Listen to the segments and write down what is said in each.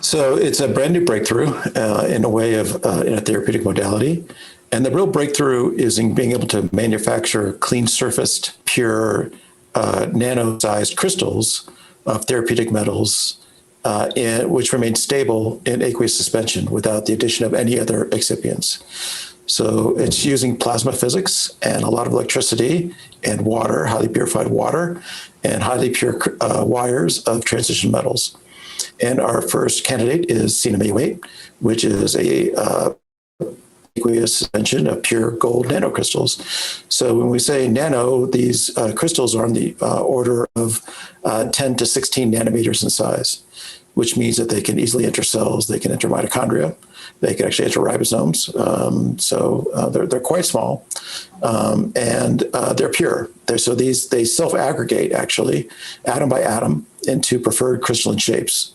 So it's a brand new breakthrough in a way of in a therapeutic modality. And the real breakthrough is in being able to manufacture clean surfaced, pure, nano-sized crystals of therapeutic metals, which remain stable in aqueous suspension without the addition of any other excipients. So it's using plasma physics and a lot of electricity and water, highly purified water, and highly pure wires of transition metals. And our first candidate is CNM-Au8, which is a aqueous suspension of pure gold nanocrystals. So when we say nano, these crystals are on the order of 10 to 16 nanometers in size, which means that they can easily enter cells, they can enter mitochondria, they can actually enter ribosomes. They're quite small, and they're pure. They self-aggregate, actually, atom by atom, into preferred crystalline shapes.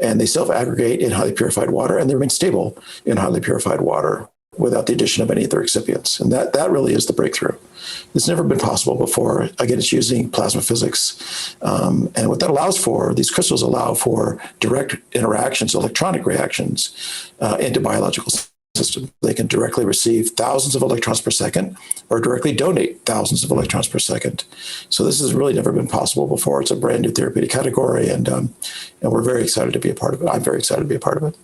And they self-aggregate in highly purified water, and they remain stable in highly purified water without the addition of any other excipients. And that really is the breakthrough. It's never been possible before. Again, it's using plasma physics. And what that allows for, these crystals allow for direct interactions, electronic reactions into biological systems. They can directly receive thousands of electrons per second or directly donate thousands of electrons per second. So this has really never been possible before. It's a brand new therapeutic category, and we're very excited to be a part of it. I'm very excited to be a part of it.